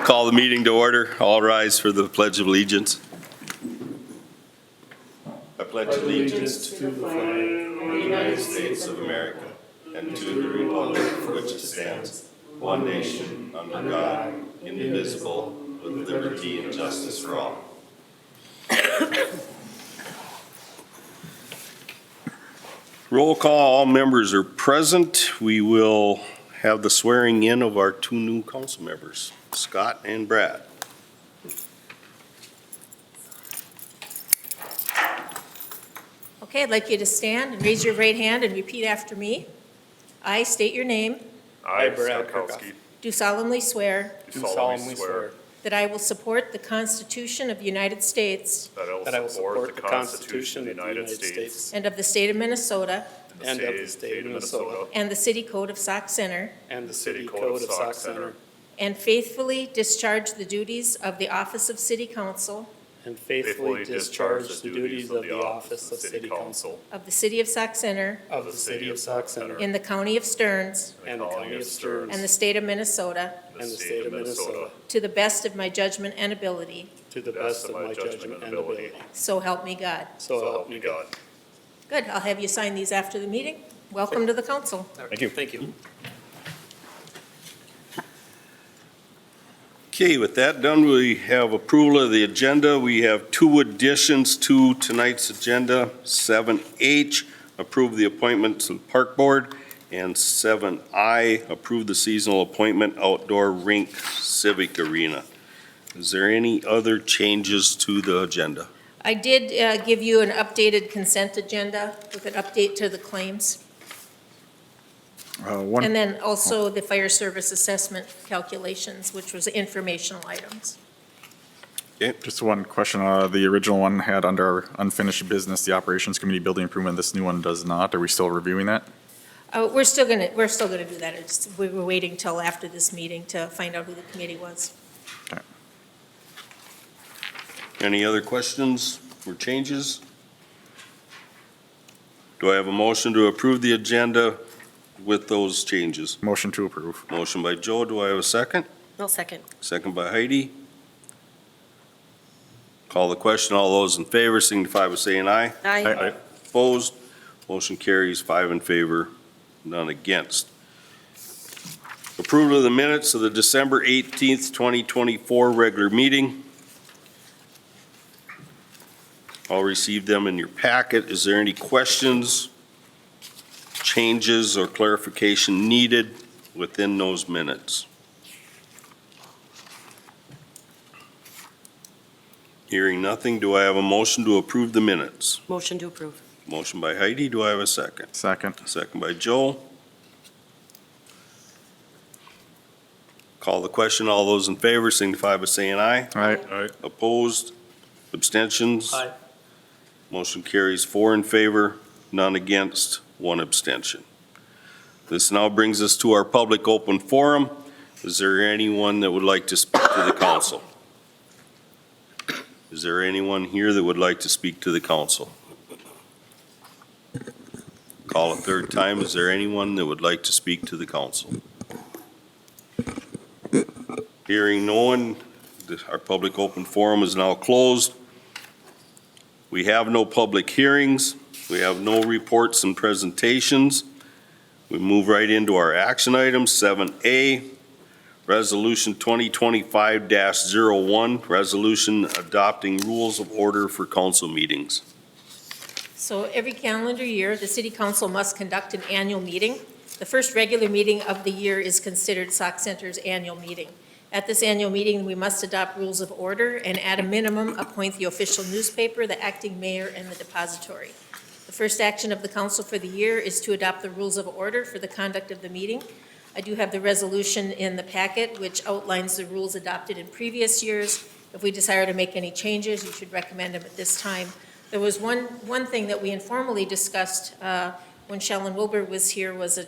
Call the meeting to order. All rise for the Pledge of Allegiance. I pledge allegiance to the flag of the United States of America and to the republic for which it stands, one nation, under God, indivisible, with liberty and justice for all. Roll call, all members are present. We will have the swearing in of our two new council members, Scott and Brad. Okay, I'd like you to stand and raise your right hand and repeat after me. I state your name, I, Brad Kirkowski, do solemnly swear do solemnly swear that I will support the Constitution of the United States that I will support the Constitution of the United States and of the state of Minnesota and of the state of Minnesota and the city code of Sauk Center, and the city code of Sauk Center, and faithfully discharge the duties of the office of city council and faithfully discharge the duties of the office of City Council of the city of Sauk Center of the City of Sauk Center in the county of Stearns and the County of Stearns and the state of Minnesota and the State of Minnesota to the best of my judgment and ability. to the best of my judgment and ability. So help me God. So help me God. Good, I'll have you sign these after the meeting. Welcome to the council. Thank you. Thank you. Okay, with that done, we have approval of the agenda. We have two additions to tonight's agenda. 7H, approve the appointment to the Park Board, and 7I, approve the seasonal appointment outdoor rink civic arena. Is there any other changes to the agenda? I did give you an updated consent agenda with an update to the claims. And then also the fire service assessment calculations, which was informational items. Just one question. The original one had under unfinished business, the operations committee building improvement. This new one does not. Are we still reviewing that? We're still gonna do that. We were waiting till after this meeting to find out who the committee was. Any other questions or changes? Do I have a motion to approve the agenda with those changes? Motion to approve. Motion by Joe, do I have a second? No second. Second by Heidi. Call the question. All those in favor signify by saying aye. Aye. Opposed? Motion carries 5 in favor, none against. Approval of the minutes of the December 18th, 2024 regular meeting. I'll receive them in your packet. Is there any questions, changes, or clarification needed within those minutes? Hearing nothing, do I have a motion to approve the minutes? Motion to approve. Motion by Heidi, do I have a second? Second. Second by Joel. Call the question. All those in favor signify by saying aye. Aye. Opposed? Abstentions? Aye. Motion carries 4 in favor, none against, 1 abstention. This now brings us to our public open forum. Is there anyone that would like to speak to the council? Is there anyone here that would like to speak to the council? Call a third time. Is there anyone that would like to speak to the council? Hearing no one, our public open forum is now closed. We have no public hearings. We have no reports and presentations. We move right into our action items. 7A, Resolution 2025-01, resolution adopting rules of order for council meetings. So every calendar year, the city council must conduct an annual meeting. The first regular meeting of the year is considered Sauk Center's annual meeting. At this annual meeting, we must adopt rules of order and at a minimum appoint the official newspaper, the acting mayor, and the depository. The first action of the council for the year is to adopt the rules of order for the conduct of the meeting. I do have the resolution in the packet, which outlines the rules adopted in previous years. If we desire to make any changes, you should recommend them at this time. There was one thing that we informally discussed when Shellen Wilbur was here was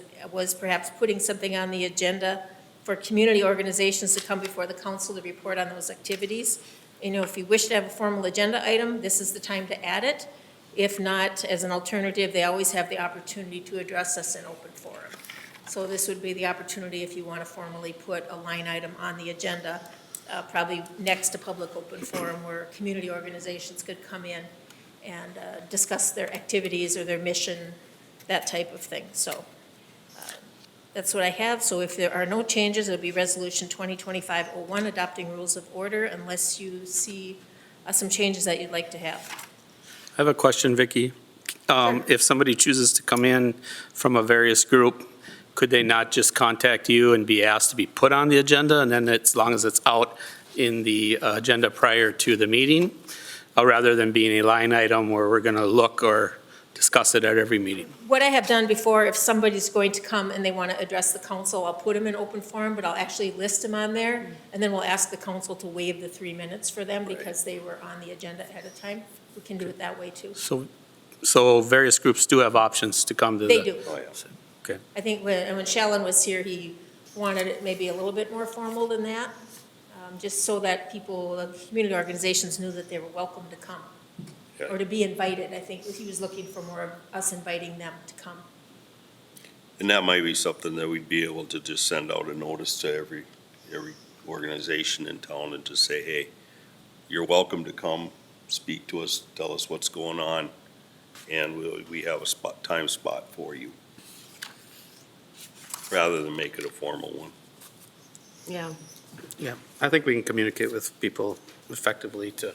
perhaps putting something on the agenda for community organizations to come before the council to report on those activities. You know, if you wish to have a formal agenda item, this is the time to add it. If not, as an alternative, they always have the opportunity to address us in open forum. So this would be the opportunity if you want to formally put a line item on the agenda probably next to public open forum where community organizations could come in and discuss their activities or their mission, that type of thing. So that's what I have. So if there are no changes, it'll be Resolution 2025-01, adopting rules of order, unless you see some changes that you'd like to have. I have a question, Vicki. If somebody chooses to come in from a various group, could they not just contact you and be asked to be put on the agenda, and then as long as it's out in the agenda prior to the meeting, rather than being a line item where we're going to look or discuss it at every meeting? What I have done before, if somebody's going to come and they want to address the council, I'll put them in open forum, but I'll actually list them on there, and then we'll ask the council to waive the 3 minutes for them because they were on the agenda ahead of time. We can do it that way, too. So various groups do have options to come to the... They do. Oh, yeah. Okay. I think when Shallen was here, he wanted it maybe a little bit more formal than that, just so that people, the community organizations knew that they were welcome to come, or to be invited. I think he was looking for more of us inviting them to come. And that might be something that we'd be able to just send out a notice to every organization in town and just say, hey, you're welcome to come, speak to us, tell us what's going on, and we have a time spot for you, rather than make it a formal one. Yeah. Yeah, I think we can communicate with people effectively to...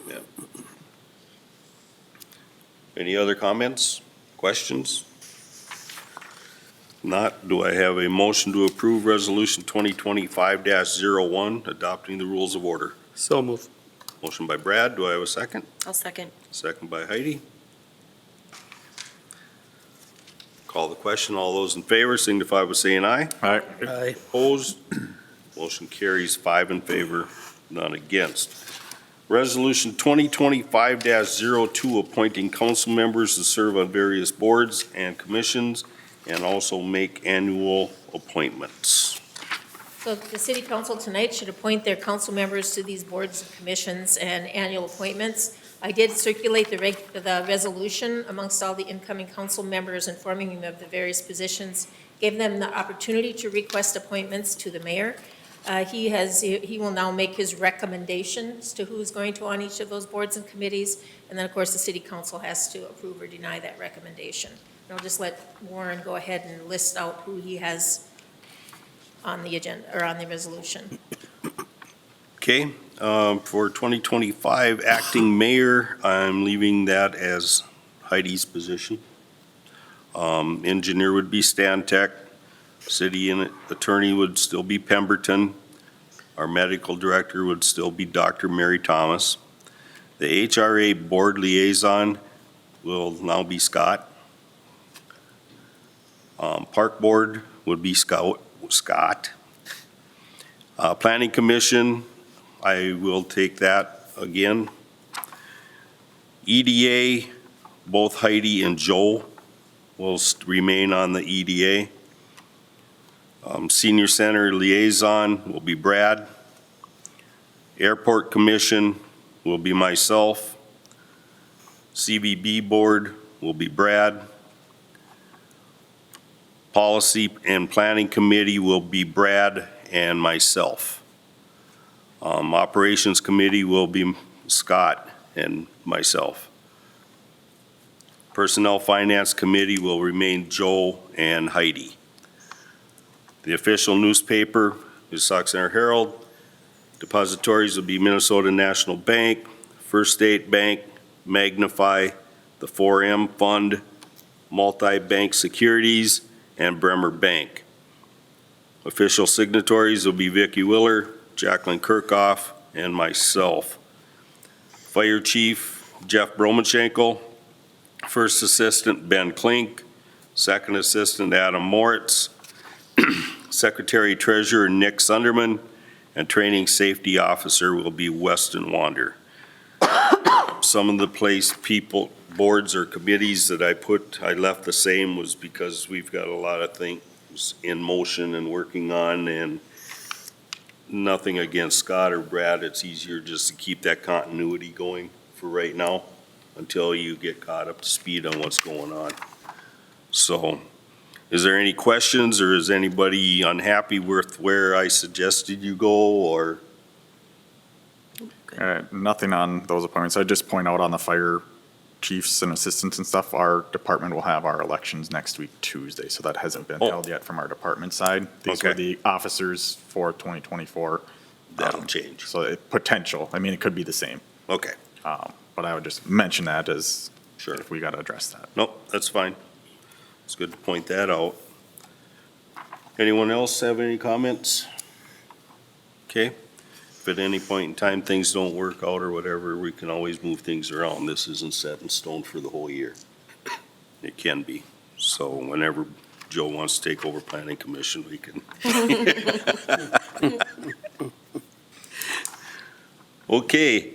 Yeah. Any other comments, questions? Not, do I have a motion to approve Resolution 2025-01, adopting the rules of order? So move. Motion by Brad, do I have a second? I'll second. Second by Heidi. Call the question, all those in favor signify by saying aye. Aye. Aye. Opposed? Motion carries 5 in favor, none against. Resolution 2025-02, appointing council members to serve on various boards and commissions and also make annual appointments. So the city council tonight should appoint their council members to these boards and commissions and annual appointments. I did circulate the resolution amongst all the incoming council members, informing them of the various positions, gave them the opportunity to request appointments to the mayor. He will now make his recommendations to who's going to on each of those boards and committees, and then, of course, the city council has to approve or deny that recommendation. And I'll just let Warren go ahead and list out who he has on the agenda, or on the resolution. Okay, for 2025 acting mayor, I'm leaving that as Heidi's position. Engineer would be Stantec. City attorney would still be Pemberton. Our medical director would still be Dr. Mary Thomas. The HRA board liaison will now be Scott. Park board would be Scott. Planning commission, I will take that again. EDA, both Heidi and Joe will remain on the EDA. Senior Center Liaison will be Brad. Airport Commission will be myself. CBB Board will be Brad. Policy and Planning Committee will be Brad and myself. Operations Committee will be Scott and myself. Personnel Finance Committee will remain Joe and Heidi. The official newspaper is Sauk Center Herald. Depositories will be Minnesota National Bank, First State Bank, Magnify, the 4M Fund, Multi-Bank Securities, and Bremer Bank. Official signatories will be Vicki Willer, Jacqueline Kirchhoff, and myself. Fire Chief Jeff Bromanchenko, First Assistant Ben Klink, Second Assistant Adam Moritz, Secretary Treasurer Nick Sunderman, and Training Safety Officer will be Weston Wander. Some of the people, boards or committees that I left the same was because we've got a lot of things in motion and working on, and nothing against Scott or Brad. It's easier just to keep that continuity going for right now until you get caught up to speed on what's going on. So Is there any questions, or is anybody unhappy with where I suggested you go, or? Nothing on those appointments. I'd just point out on the fire chiefs and assistants and stuff, our department will have our elections next week, Tuesday, so that hasn't been Oh. held yet from our department side. These were Okay. the officers for 2024. That'll change. So potential, I mean, it could be the same, Okay, but I would just mention that as sure. if we got to address that. Nope, that's fine. It's good to point that out. Anyone else have any comments? Okay. If at any point in time things don't work out or whatever, we can always move things around. This isn't set in stone for the whole year. It can be. So whenever Joe wants to take over planning commission, we can. Okay,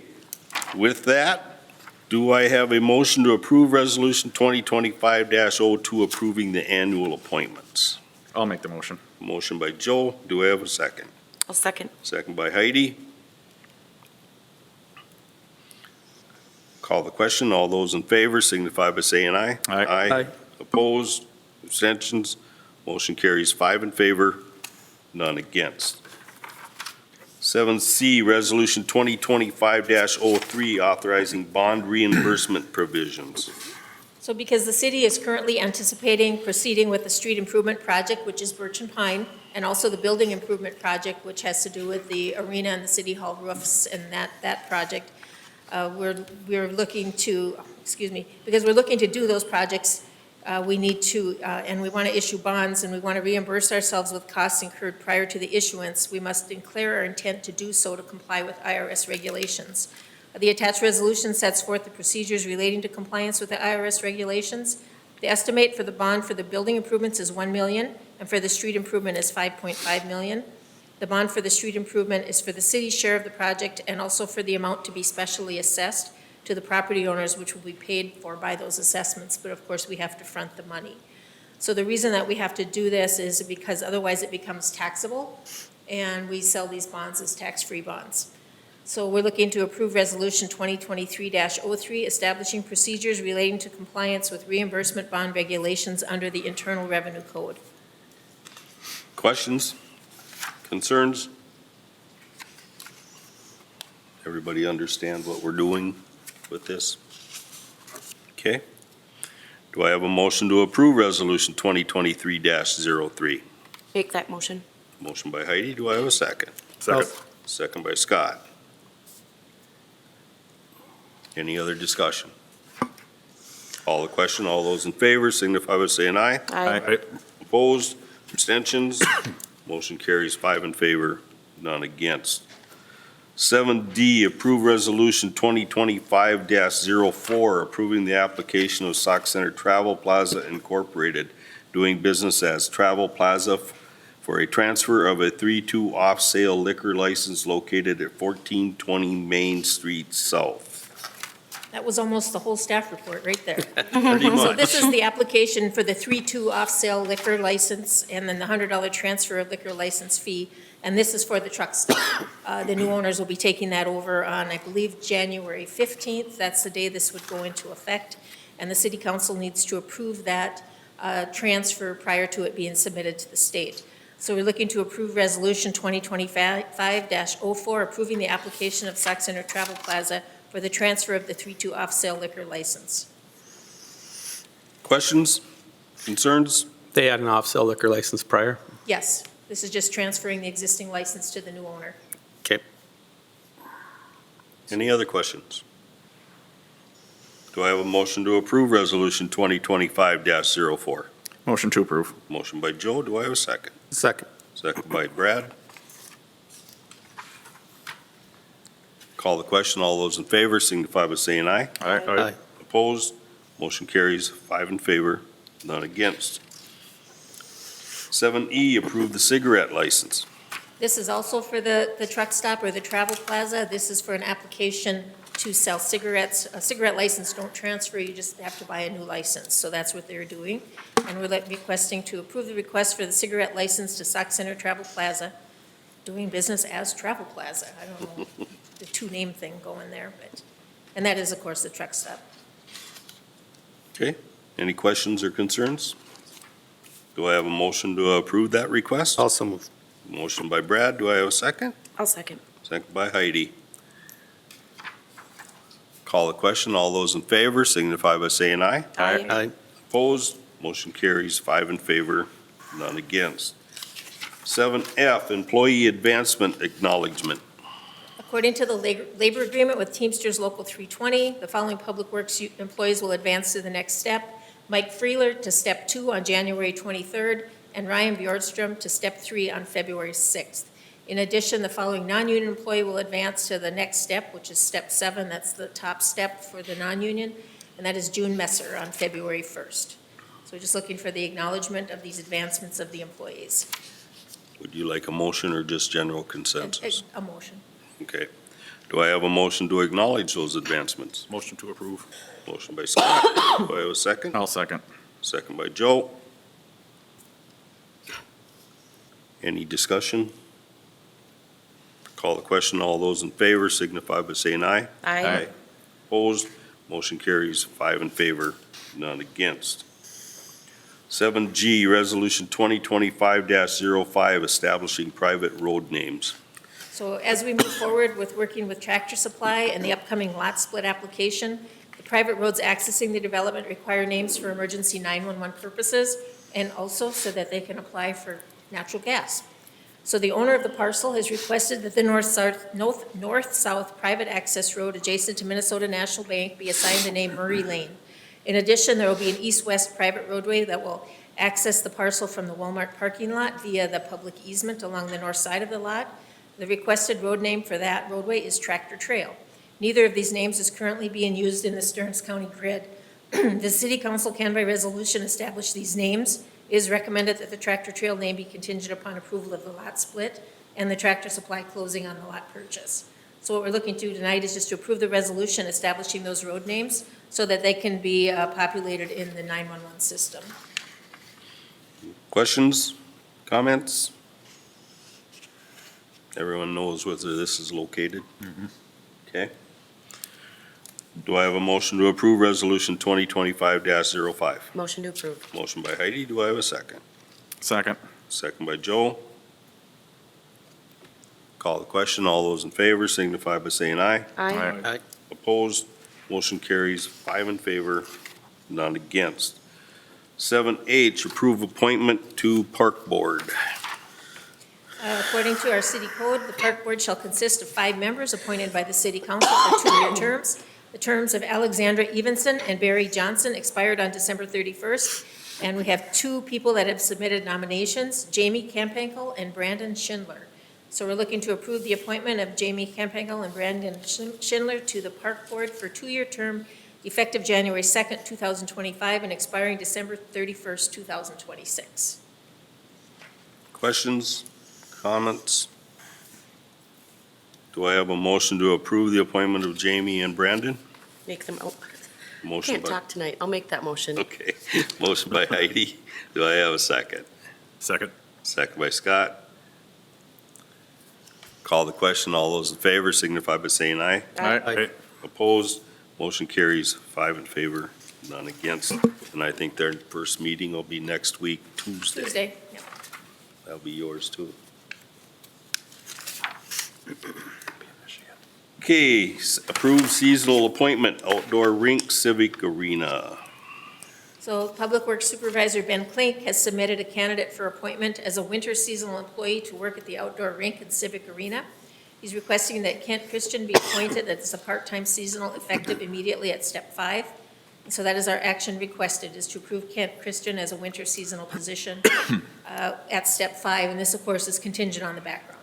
with that, do I have a motion to approve Resolution 2025-02 approving the annual appointments? I'll make the motion. Motion by Joe, do I have a second? I'll second. Second by Heidi. Call the question, all those in favor signify by saying aye. Aye. Aye. Opposed, abstentions, motion carries 5 in favor, none against. 7C, Resolution 2025-03, authorizing bond reimbursement provisions. So because the city is currently anticipating proceeding with the street improvement project, which is Birch and Pine, and also the building improvement project, which has to do with the arena and the city hall roofs and that project, we're looking to, because we're looking to do those projects, we need to, and we want to issue bonds, and we want to reimburse ourselves with costs incurred prior to the issuance. We must declare our intent to do so to comply with IRS regulations. The attached resolution sets forth the procedures relating to compliance with the IRS regulations. The estimate for the bond for the building improvements is $1 million, and for the street improvement is $5.5 million. The bond for the street improvement is for the city's share of the project and also for the amount to be specially assessed to the property owners, which will be paid for by those assessments, but of course we have to front the money. So the reason that we have to do this is because otherwise it becomes taxable, and we sell these bonds as tax-free bonds. So we're looking to approve Resolution 2023-03, establishing procedures relating to compliance with reimbursement bond regulations under the Internal Revenue Code. Questions? Concerns? Everybody understand what we're doing with this? Okay. Do I have a motion to approve Resolution 2023-03? Make that motion. Motion by Heidi, do I have a second? Second. Second by Scott. Any other discussion? Call the question, all those in favor signify by saying aye. Aye. Opposed, abstentions, motion carries 5 in favor, none against. 7D, approve Resolution 2025-04, approving the application of Sauk Center Travel Plaza Incorporated, doing business as Travel Plaza for a transfer of a 3-2 off-sale liquor license located at 1420 Main Street South. That was almost the whole staff report right there. Pretty So much. this is the application for the 3-2 off-sale liquor license and then the $100 transfer of liquor license fee. And this is for the truck stop. The new owners will be taking that over on, I believe, January 15th. That's the day this would go into effect. And the city council needs to approve that transfer prior to it being submitted to the state. So we're looking to approve Resolution 2025-04, approving the application of Sauk Center Travel Plaza for the transfer of the 3-2 off-sale liquor license. Questions? Concerns? They had an off-sale liquor license prior. Yes, this is just transferring the existing license to the new owner. Okay. Any other questions? Do I have a motion to approve Resolution 2025-04? Motion to approve. Motion by Joe, do I have a second? Second. Second by Brad. Call the question, all those in favor signify by saying aye. Aye. Opposed, motion carries 5 in favor, none against. 7E, approve the cigarette license. This is also for the truck stop or the travel plaza. This is for an application to sell cigarettes. A cigarette license don't transfer, you just have to buy a new license. So that's what they're doing. And we're requesting to approve the request for the cigarette license to Sauk Center Travel Plaza, doing business as Travel Plaza. I don't know the two-name thing going there, but, and that is, of course, the truck stop. Okay, any questions or concerns? Do I have a motion to approve that request? Also move. Motion by Brad, do I have a second? I'll second. Second by Heidi. Call the question, all those in favor signify by saying aye. Aye. Opposed, motion carries 5 in favor, none against. 7F, employee advancement acknowledgement. According to the labor agreement with Teamsters Local 320, the following Public Works employees will advance to the next step. Mike Freeler to Step 2 on January 23rd, and Ryan Bjordstrom to Step 3 on February 6th. In addition, the following non-union employee will advance to the next step, which is Step 7. That's the top step for the non-union, and that is June Messer on February 1st. So we're just looking for the acknowledgement of these advancements of the employees. Would you like a motion or just general consensus? A motion. Okay. Do I have a motion to acknowledge those advancements? Motion to approve. Motion by Scott. Do I have a second? I'll second. Second by Joe. Any discussion? Call the question. All those in favor signify by saying aye. Aye. Opposed? Motion carries 5 in favor, none against. 7G, Resolution 2025-05, establishing private road names. So as we move forward with working with Tractor Supply and the upcoming lot split application, the private roads accessing the development require names for emergency 911 purposes and also so that they can apply for natural gas. So the owner of the parcel has requested that the north-south private access road adjacent to Minnesota National Bank be assigned the name Murray Lane. In addition, there will be an east-west private roadway that will access the parcel from the Walmart parking lot via the public easement along the north side of the lot. The requested road name for that roadway is Tractor Trail. Neither of these names is currently being used in the Stearns County grid. The City Council can by resolution establish these names. It is recommended that the Tractor Trail name be contingent upon approval of the lot split and the Tractor Supply closing on the lot purchase. So what we're looking to tonight is just to approve the resolution establishing those road names so that they can be populated in the 911 system. Questions? Comments? Everyone knows where this is located? Okay. Do I have a motion to approve Resolution 2025-05? Motion to approve. Motion by Heidi, do I have a second? Second. Second by Joe. Call the question, all those in favor signify by saying aye. Aye. Opposed, motion carries 5 in favor, none against. 7H, approve appointment to Park Board. According to our city code, the park board shall consist of 5 members appointed by the city council for 2-year terms. The terms of Alexandra Evenson and Barry Johnson expired on December 31st, and we have 2 people that have submitted nominations, Jamie Campankel and Brandon Schindler. So we're looking to approve the appointment of Jamie Campankel and Brandon Schindler to the park board for 2-year term effective January 2nd, 2025 and expiring December 31st, 2026. Questions, comments? Do I have a motion to approve the appointment of Jamie and Brandon? Make them, oh, Motion can't by, talk tonight. I'll make that motion. okay, motion by Heidi. Do I have a second? Second. Second by Scott. Call the question. All those in favor signify by saying aye. Aye. Opposed, motion carries 5 in favor, none against. And I think their first meeting will be next week, Tuesday. Tuesday, yep. That'll be yours too. Okay, approved seasonal appointment, outdoor rink, civic arena. So Public Works Supervisor Ben Klink has submitted a candidate for appointment as a winter seasonal employee to work at the outdoor rink and civic arena. He's requesting that Kent Christian be appointed as a part-time seasonal effective immediately at Step 5. And so that is our action requested, is to approve Kent Christian as a winter seasonal position at Step 5. And this, of course, is contingent on the background.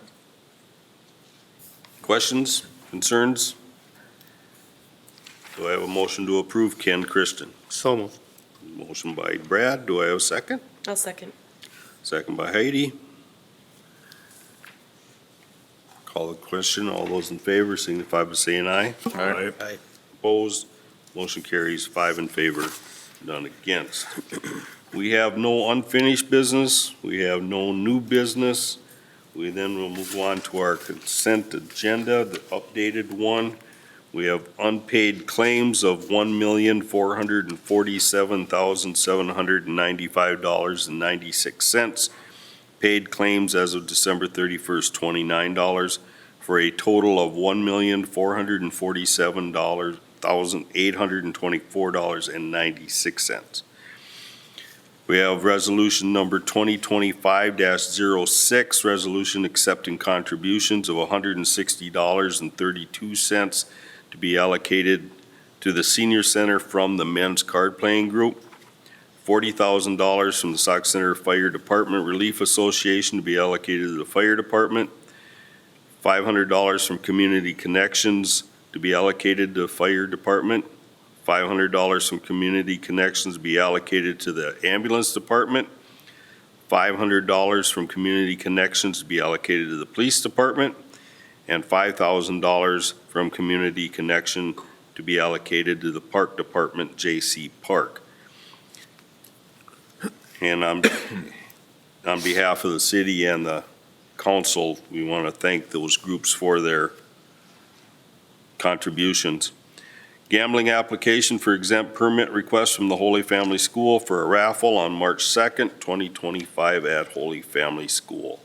Questions, concerns? Do I have a motion to approve Ken Christian? So move. Motion by Brad, do I have a second? I'll second. Second by Heidi. Call the question, all those in favor signify by saying aye. Aye. Opposed, motion carries 5 in favor, none against. We have no unfinished business, we have no new business. We then will move on to our consent agenda, the updated one. We have unpaid claims of $1,447,795.96. Paid claims as of December 31st, $29, for a total of $1,447,824.96. We have resolution number 2025-06, resolution accepting contributions of $160.32 to be allocated to the senior center from the men's card playing group. $40,000 from the Sauk Center Fire Department Relief Association to be allocated to the fire department. $500 from Community Connections to be allocated to the fire department. $500 from Community Connections to be allocated to the ambulance department. $500 from Community Connections to be allocated to the police department. And $5,000 from Community Connection to be allocated to the park department, J.C. Park. And on behalf of the city and the council, we want to thank those groups for their contributions. Gambling application for exempt permit request from the Holy Family School for a raffle on March 2nd, 2025 at Holy Family School.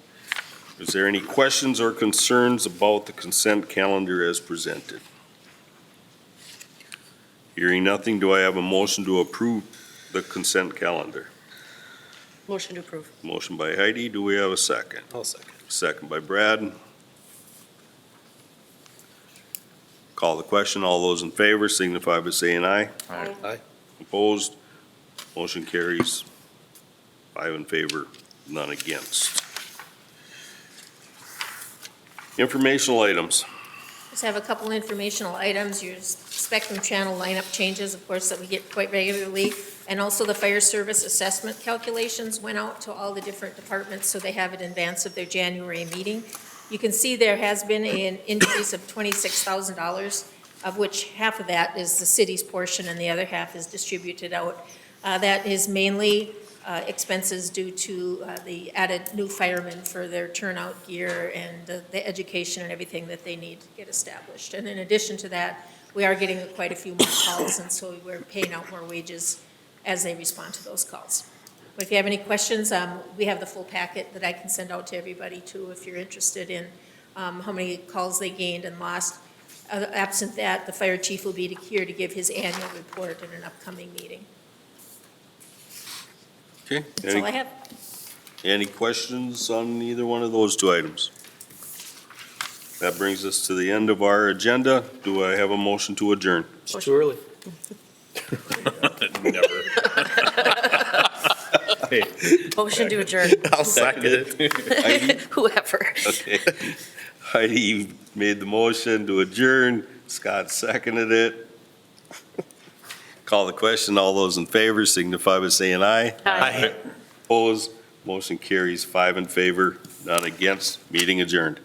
Is there any questions or concerns about the consent calendar as presented? Hearing nothing, do I have a motion to approve the consent calendar? Motion to approve. Motion by Heidi, do we have a second? I'll second. Second by Brad. Call the question. All those in favor signify by saying aye. Aye. Opposed? Motion carries. 5 in favor, none against. Informational items. Just have a couple informational items, your Spectrum Channel lineup changes, of course, that we get quite regularly, and also the fire service assessment calculations went out to all the different departments, so they have it in advance of their January meeting. You can see there has been an increase of $26,000, of which half of that is the city's portion and the other half is distributed out. That is mainly expenses due to the added new firemen for their turnout gear and the education and everything that they need to get established. And in addition to that, we are getting quite a few more calls, and so we're paying out more wages as they respond to those calls. But if you have any questions, we have the full packet that I can send out to everybody too, if you're interested in how many calls they gained and lost. Absent that, the fire chief will be here to give his annual report in an upcoming meeting. Okay. That's all I have. Any questions on either one of those two items? That brings us to the end of our agenda. Do I have a motion to adjourn? It's too early. Never. Motion to adjourn. I'll second it. Heidi? Whoever. Okay. Heidi made the motion to adjourn. Scott seconded it. Call the question. All those in favor signify by saying aye. Aye. Opposed? Motion carries 5 in favor, none against. Meeting adjourned.